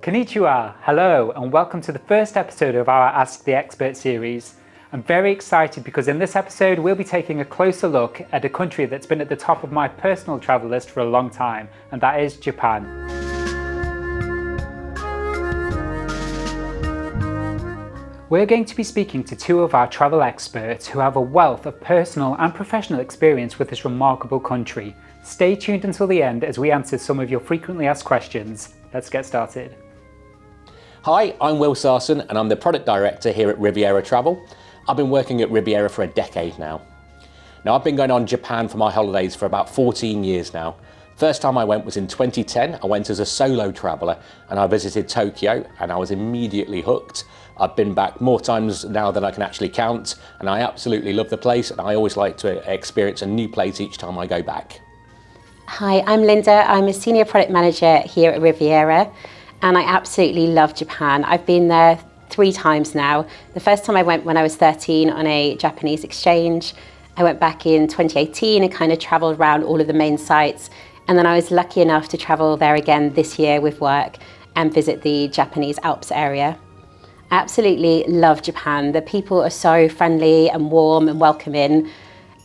Konnichiwa, hello, and welcome to the first episode of our Ask the Expert series. I'm very excited because in this episode we'll be taking a closer look at a country that's been at the top of my personal travel list for a long time, and that is Japan. We're going to be speaking to two of our travel experts who have a wealth of personal and professional experience with this remarkable country. Stay tuned until the end as we answer some of your frequently asked questions. Let's get started. Hi, I'm Will Sarson and I'm the Product Director here at Riviera Travel. I've been working at Riviera for a decade now. I've been going on Japan for my holidays for about 14 years now. First time I went was in 2010. I went as a solo traveller and I visited Tokyo and I was immediately hooked. I've been back more times now than I can actually count and I absolutely love the place and I always like to experience a new place each time I go back. Hi, I'm Linda. I'm a Senior Product Manager here at Riviera and I absolutely love Japan. I've been there 3 times now. The first time I went when I was 13 on a Japanese exchange. I went back in 2018 and kind of travelled around all of the main sites. And then I was lucky enough to travel there again this year with work and visit the Japanese Alps area. I absolutely love Japan. The people are so friendly and warm and welcoming.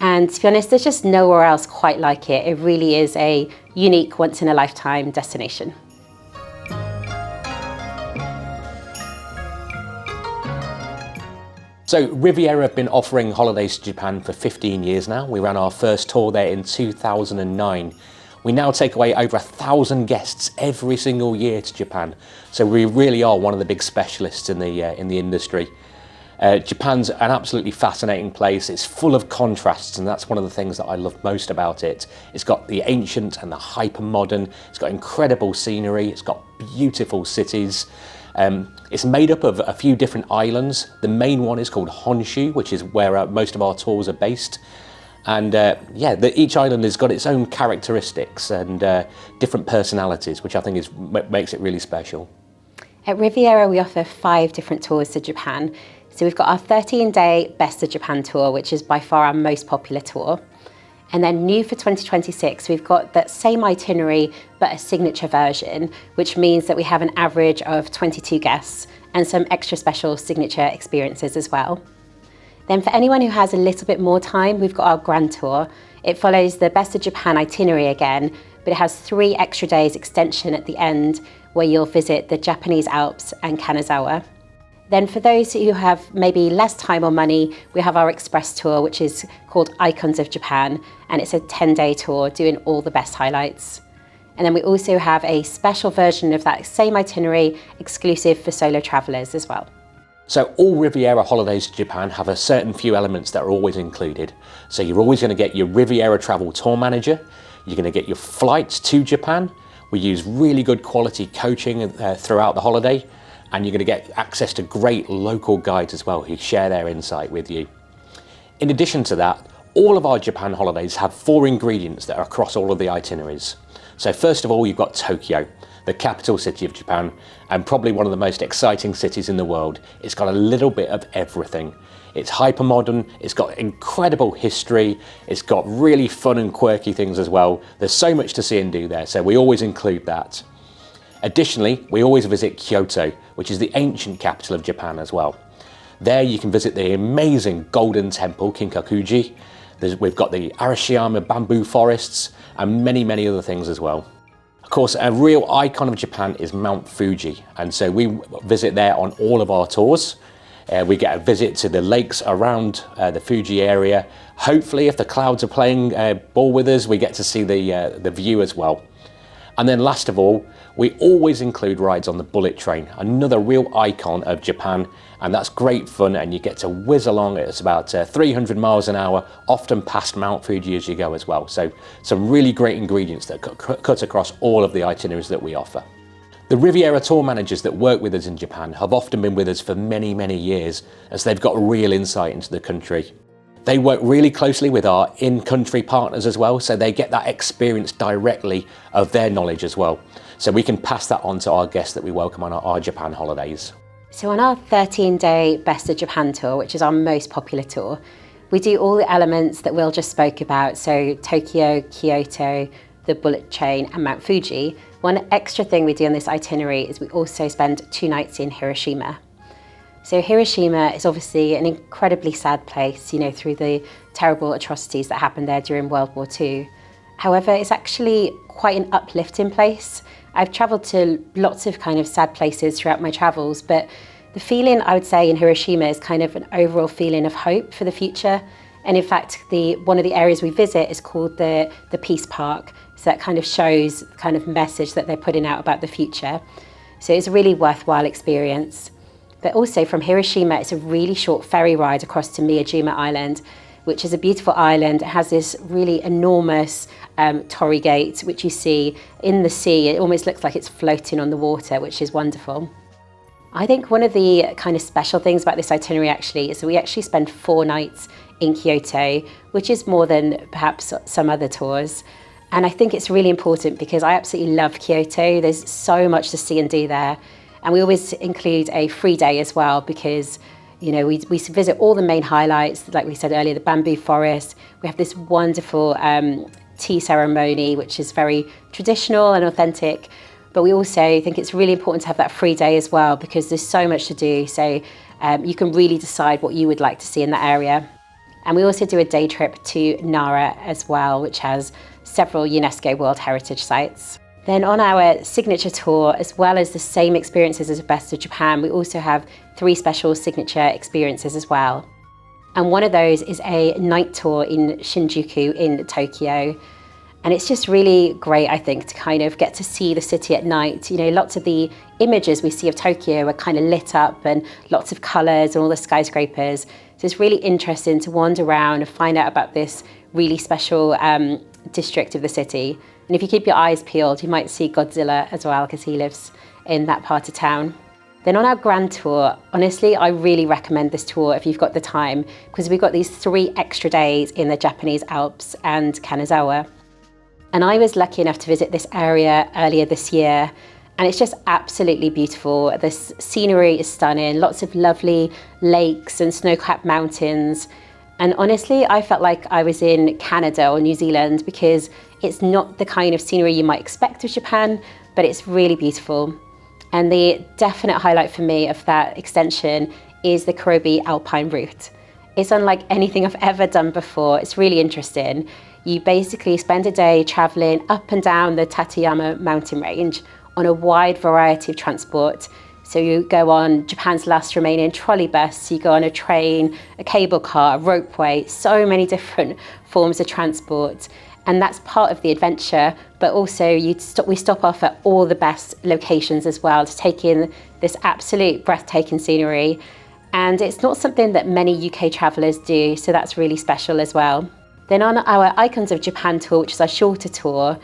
And to be honest, there's just nowhere else quite like it. It really is a unique once-in-a-lifetime destination. So Riviera have been offering holidays to Japan for 15 years now. We ran our first tour there in 2009. We now take away over 1,000 guests every single year to Japan. So we really are one of the big specialists in the industry. Japan's an absolutely fascinating place. It's full of contrasts and that's one of the things that I love most about it. It's got the ancient and the hyper modern. It's got incredible scenery. It's got beautiful cities. It's made up of a few different islands. The main one is called Honshu, which is where most of our tours are based. And each island has got its own characteristics and different personalities, which I think makes it really special. At Riviera, we offer 5 different tours to Japan. So we've got our 13-day Best of Japan tour, which is by far our most popular tour. And then new for 2026, we've got that same itinerary, but a signature version, which means that we have an average of 22 guests and some extra special signature experiences as well. Then for anyone who has a little bit more time, we've got our Grand Tour. It follows the Best of Japan itinerary again, but it has 3 extra days extension at the end where you'll visit the Japanese Alps and Kanazawa. Then for those who have maybe less time or money, we have our Express Tour, which is called Icons of Japan, and it's a 10-day tour doing all the best highlights. And then we also have a special version of that same itinerary exclusive for solo travellers as well. So all Riviera holidays to Japan have a certain few elements that are always included. So you're always going to get your Riviera Travel tour manager, you're going to get your flights to Japan, we use really good quality coaching throughout the holiday, and you're going to get access to great local guides as well who share their insight with you. In addition to that, all of our Japan holidays have 4 ingredients that are across all of the itineraries. So first of all, you've got Tokyo, the capital city of Japan, and probably one of the most exciting cities in the world. It's got a little bit of everything. It's hyper modern, it's got incredible history, it's got really fun and quirky things as well. There's so much to see and do there, so we always include that. Additionally, we always visit Kyoto, which is the ancient capital of Japan as well. There you can visit the amazing Golden Temple, Kinkakuji. We've got the Arashiyama bamboo forests and many, many other things as well. Of course, a real icon of Japan is Mount Fuji, and so we visit there on all of our tours. We get a visit to the lakes around the Fuji area. Hopefully, if the clouds are playing ball with us, we get to see the view as well. And then last of all, we always include rides on the bullet train, another real icon of Japan, and that's great fun and you get to whiz along. It's about 300 miles an hour, often past Mount Fuji as you go as well. So some really great ingredients that cut across all of the itineraries that we offer. The Riviera tour managers that work with us in Japan have often been with us for many, many years as they've got real insight into the country. They work really closely with our in-country partners as well, so they get that experience directly of their knowledge as well. So we can pass that on to our guests that we welcome on our Japan holidays. So on our 13-day Best of Japan tour, which is our most popular tour, We do all the elements that Will just spoke about, so Tokyo, Kyoto, the bullet train and Mount Fuji. One extra thing we do on this itinerary is we also spend 2 nights in Hiroshima. So Hiroshima is obviously an incredibly sad place, through the terrible atrocities that happened there during World War II. However, it's actually quite an uplifting place. I've travelled to lots of kind of sad places throughout my travels, but the feeling I would say in Hiroshima is kind of an overall feeling of hope for the future. And in fact, one of the areas we visit is called the Peace Park. So that kind of shows the kind of message that they're putting out about the future. So it's a really worthwhile experience. But also from Hiroshima, it's a really short ferry ride across to Miyajima Island, which is a beautiful island. It has this really enormous torii gate, which you see in the sea. It almost looks like it's floating on the water, which is wonderful. I think one of the kind of special things about this itinerary actually is that we actually spend 4 nights in Kyoto, which is more than perhaps some other tours. And I think it's really important because I absolutely love Kyoto. There's so much to see and do there. And we always include a free day as well because, we visit all the main highlights, like we said earlier, the bamboo forest. We have this wonderful tea ceremony, which is very traditional and authentic. But we also think it's really important to have that free day as well because there's so much to do. So you can really decide what you would like to see in that area. And we also do a day trip to Nara as well, which has several UNESCO World Heritage Sites. Then on our signature tour, as well as the same experiences as the Best of Japan, we also have 3 special signature experiences as well. And one of those is a night tour in Shinjuku in Tokyo. And it's just really great, I think, to kind of get to see the city at night. Lots of the images we see of Tokyo are kind of lit up and lots of colours and all the skyscrapers. So it's really interesting to wander around and find out about this really special district of the city. And if you keep your eyes peeled, you might see Godzilla as well, because he lives in that part of town. Then on our grand tour, honestly, I really recommend this tour if you've got the time, because we've got these 3 extra days in the Japanese Alps and Kanazawa. And I was lucky enough to visit this area earlier this year, and it's just absolutely beautiful. The scenery is stunning, lots of lovely lakes and snow-capped mountains. And honestly, I felt like I was in Canada or New Zealand because it's not the kind of scenery you might expect of Japan, but it's really beautiful. And the definite highlight for me of that extension is the Kurobi Alpine route. It's unlike anything I've ever done before. It's really interesting. You basically spend a day traveling up and down the Tateyama mountain range on a wide variety of transport. So you go on Japan's last remaining trolley bus, you go on a train, a cable car, a ropeway, so many different forms of transport. And that's part of the adventure, but also we stop off at all the best locations as well to take in this absolute breathtaking scenery. And it's not something that many UK travellers do, so that's really special as well. Then on our Icons of Japan tour, which is our shorter tour,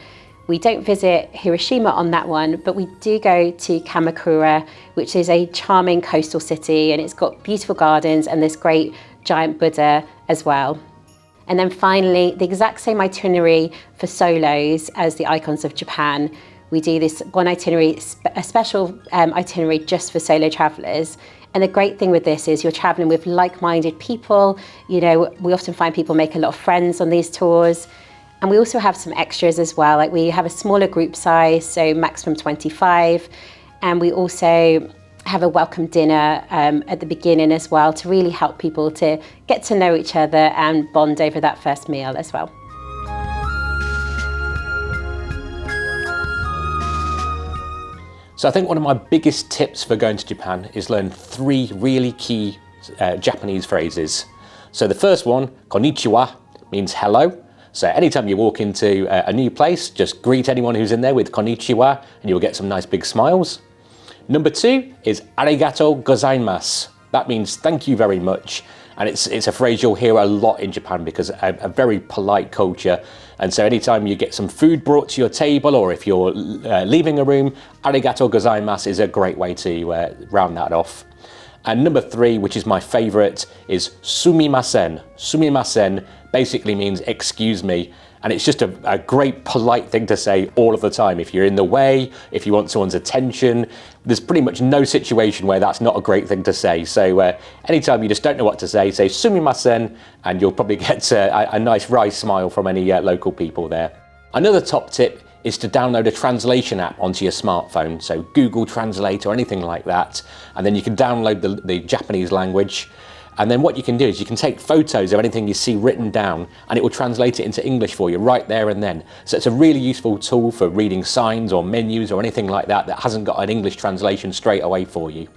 we don't visit Hiroshima on that one, but we do go to Kamakura, which is a charming coastal city, and it's got beautiful gardens and this great giant Buddha as well. And then finally, the exact same itinerary for solos as the Icons of Japan. We do this one itinerary, a special itinerary just for solo travellers. And the great thing with this is you're travelling with like-minded people. We often find people make a lot of friends on these tours. And we also have some extras as well. Like we have a smaller group size, so maximum 25. And we also have a welcome dinner at the beginning as well to really help people to get to know each other and bond over that first meal as well. So I think one of my biggest tips for going to Japan is learn 3 really key Japanese phrases. So the first one, konnichiwa, means hello. So anytime you walk into a new place, just greet anyone who's in there with konnichiwa and you'll get some nice big smiles. Number 2 is arigato gozaimasu. That means thank you very much. And it's a phrase you'll hear a lot in Japan because a very polite culture. And so anytime you get some food brought to your table or if you're leaving a room, arigato gozaimasu is a great way to round that off. And number 3, which is my favorite, is sumimasen. Sumimasen basically means excuse me. And it's just a great polite thing to say all of the time. If you're in the way, if you want someone's attention, there's pretty much no situation where that's not a great thing to say. So anytime you just don't know what to say sumimasen, and you'll probably get a nice wry smile from any local people there. Another top tip is to download a translation app onto your smartphone, so Google Translate or anything like that, and then you can download the Japanese language. And then what you can do is you can take photos of anything you see written down, and it will translate it into English for you right there and then. So it's a really useful tool for reading signs or menus or anything like that that hasn't got an English translation straight away for you.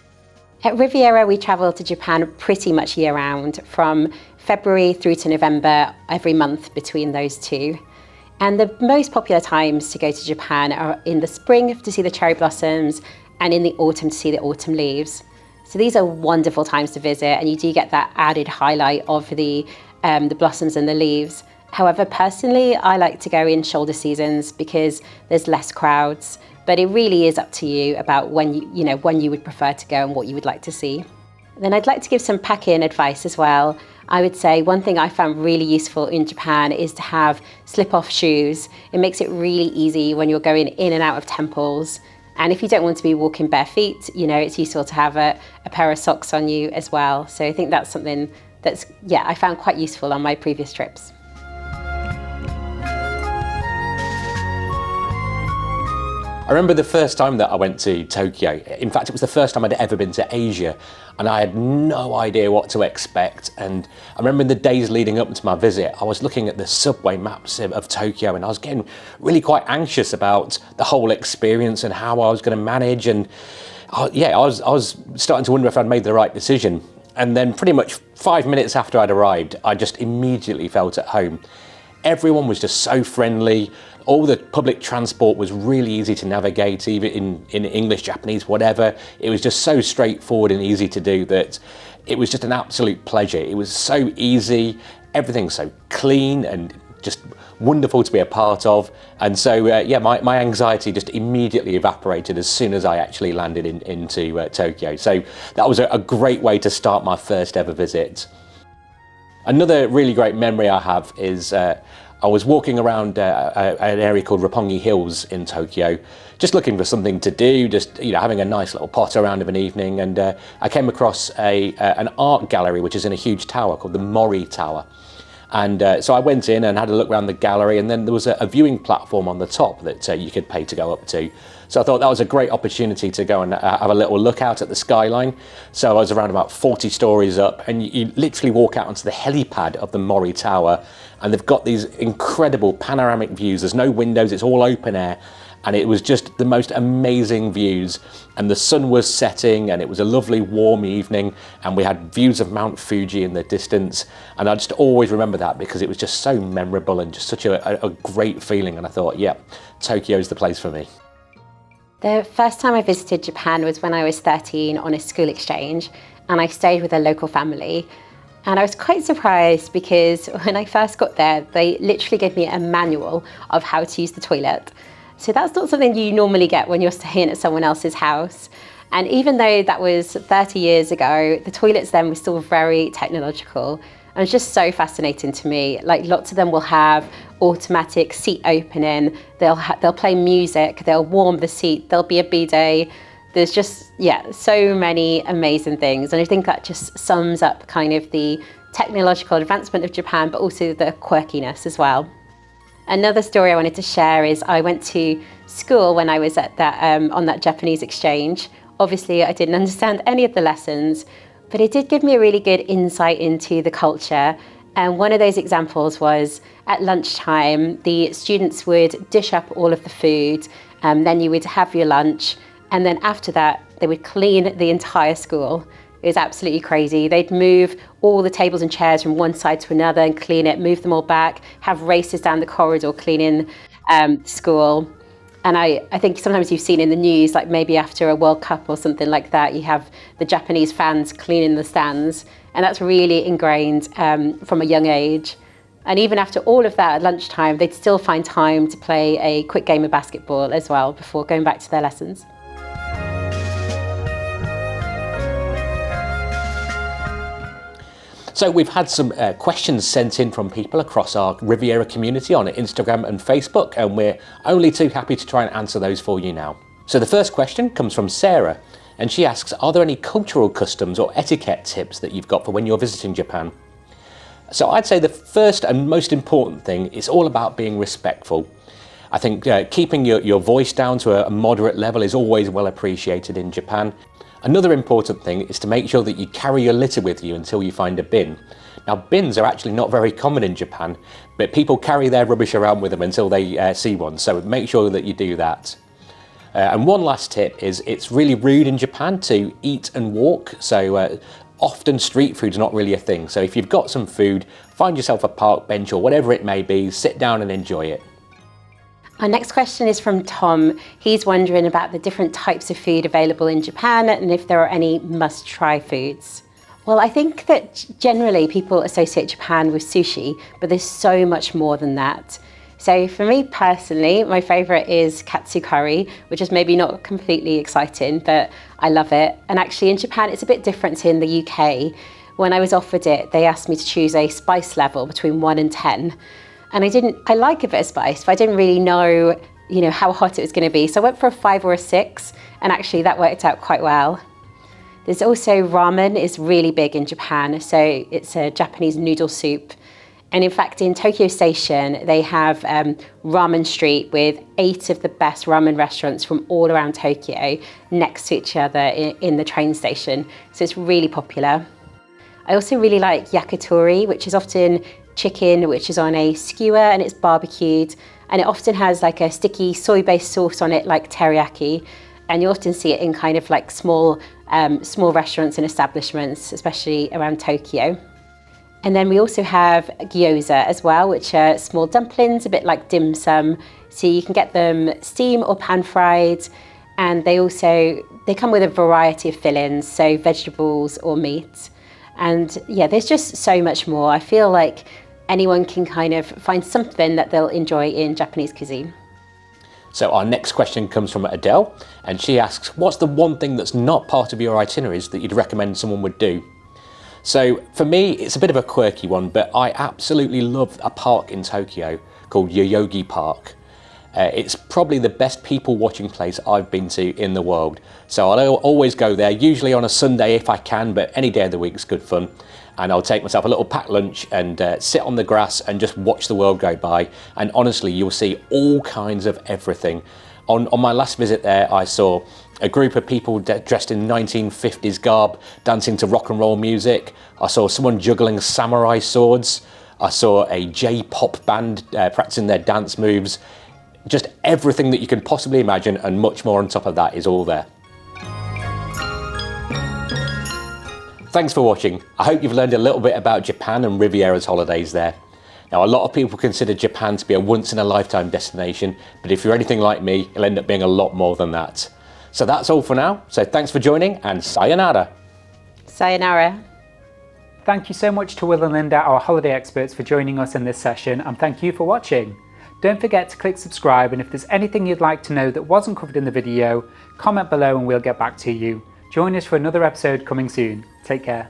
At Riviera, we travel to Japan pretty much year round, from February through to November, every month between those two. And the most popular times to go to Japan are in the spring to see the cherry blossoms and in the autumn to see the autumn leaves. So these are wonderful times to visit, and you do get that added highlight of the blossoms and the leaves. However, personally, I like to go in shoulder seasons because there's less crowds, but it really is up to you about when you would prefer to go and what you would like to see. Then I'd like to give some pack-in advice as well. I would say one thing I found really useful in Japan is to have slip-off shoes. It makes it really easy when you're going in and out of temples. And if you don't want to be walking bare feet, it's useful to have a pair of socks on you as well. So I think that's something I found quite useful on my previous trips. I remember the first time that I went to Tokyo. In fact, it was the first time I'd ever been to Asia, and I had no idea what to expect. And I remember in the days leading up to my visit, I was looking at the subway maps of Tokyo, and I was getting really quite anxious about the whole experience and how I was going to manage. And I was starting to wonder if I'd made the right decision. And then pretty much 5 minutes after I'd arrived, I just immediately felt at home. Everyone was just so friendly. All the public transport was really easy to navigate, even in English, Japanese, whatever. It was just so straightforward and easy to do that it was just an absolute pleasure. It was so easy, everything's so clean and just wonderful to be a part of. And so, my anxiety just immediately evaporated as soon as I actually landed into Tokyo. So that was a great way to start my first ever visit. Another really great memory I have is I was walking around an area called Roppongi Hills in Tokyo, just looking for something to do, just having a nice little potter around of an evening, and I came across an art gallery which is in a huge tower called the Mori Tower. And so I went in and had a look around the gallery, and then there was a viewing platform on the top that you could pay to go up to. So I thought that was a great opportunity to go and have a little look out at the skyline. So I was around about 40 stories up, and you literally walk out onto the helipad of the Mori Tower, and they've got these incredible panoramic views. There's no windows, it's all open air. And it was just the most amazing views, and the sun was setting, and it was a lovely warm evening, and we had views of Mount Fuji in the distance. And I just always remember that because it was just so memorable and just such a great feeling. And I thought, yeah, Tokyo's the place for me. The first time I visited Japan was when I was 13 on a school exchange, and I stayed with a local family. And I was quite surprised because when I first got there, they literally gave me a manual of how to use the toilet. So that's not something you normally get when you're staying at someone else's house. And even though that was 30 years ago, the toilets then were still very technological. And it's just so fascinating to me. Like, lots of them will have automatic seat opening. They'll play music. They'll warm the seat. There'll be a bidet. There's just, so many amazing things. And I think that just sums up kind of the technological advancement of Japan, but also the quirkiness as well. Another story I wanted to share is I went to school when I was at on that Japanese exchange. Obviously, I didn't understand any of the lessons, but it did give me a really good insight into the culture. And one of those examples was at lunchtime, the students would dish up all of the food, then you would have your lunch, and then after that, they would clean the entire school. It was absolutely crazy. They'd move all the tables and chairs from one side to another and clean it, move them all back, have races down the corridor cleaning school. And I think sometimes you've seen in the news, like maybe after a World Cup or something like that, you have the Japanese fans cleaning the stands. And that's really ingrained from a young age. And even after all of that at lunchtime, they'd still find time to play a quick game of basketball as well before going back to their lessons. So we've had some questions sent in from people across our Riviera community on Instagram and Facebook, and we're only too happy to try and answer those for you now. So the first question comes from Sarah, and she asks, are there any cultural customs or etiquette tips that you've got for when you're visiting Japan? So I'd say the first and most important thing is all about being respectful. I think keeping your voice down to a moderate level is always well appreciated in Japan. Another important thing is to make sure that you carry your litter with you until you find a bin. Now, bins are actually not very common in Japan, but people carry their rubbish around with them until they see one, so make sure that you do that. And one last tip is it's really rude in Japan to eat and walk, so often street food's not really a thing. So if you've got some food, find yourself a park bench or whatever it may be, sit down and enjoy it. Our next question is from Tom. He's wondering about the different types of food available in Japan and if there are any must-try foods. Well, I think that generally people associate Japan with sushi, but there's so much more than that. So for me personally, my favourite is katsu curry, which is maybe not completely exciting, but I love it. And actually in Japan, it's a bit different to in the UK. When I was offered it, they asked me to choose a spice level between 1 and 10. And I like a bit of spice, but I didn't really know, how hot it was going to be. So I went for a 5 or a 6, and actually that worked out quite well. There's also ramen is really big in Japan. So it's a Japanese noodle soup. And in fact, in Tokyo Station, they have Ramen Street with 8 of the best ramen restaurants from all around Tokyo next to each other in the train station. So it's really popular. I also really like yakitori, which is often chicken, which is on a skewer and it's barbecued. And it often has like a sticky soy-based sauce on it, like teriyaki. And you often see it in kind of like small restaurants and establishments, especially around Tokyo. And then we also have gyoza as well, which are small dumplings, a bit like dim sum. So you can get them steam or pan fried. And they come with a variety of fillings, so vegetables or meat. And yeah, there's just so much more. I feel like anyone can kind of find something that they'll enjoy in Japanese cuisine. So our next question comes from Adele, and she asks, what's the one thing that's not part of your itineraries that you'd recommend someone would do? So for me, it's a bit of a quirky one, but I absolutely love a park in Tokyo called Yoyogi Park. It's probably the best people watching place I've been to in the world. So I'll always go there, usually on a Sunday if I can, but any day of the week is good fun. And I'll take myself a little packed lunch and sit on the grass and just watch the world go by. And honestly, you'll see all kinds of everything. On my last visit there, I saw a group of people dressed in 1950s garb dancing to rock and roll music. I saw someone juggling samurai swords. I saw a J-pop band practicing their dance moves. Just everything that you can possibly imagine and much more on top of that is all there. Thanks for watching. I hope you've learned a little bit about Japan and Riviera's holidays there. Now, a lot of people consider Japan to be a once-in-a-lifetime destination, but if you're anything like me, it'll end up being a lot more than that. So that's all for now. So thanks for joining, and sayonara. Sayonara. Thank you so much to Will and Linda, our holiday experts, for joining us in this session, and thank you for watching. Don't forget to click subscribe, and if there's anything you'd like to know that wasn't covered in the video, comment below and we'll get back to you. Join us for another episode coming soon. Take care.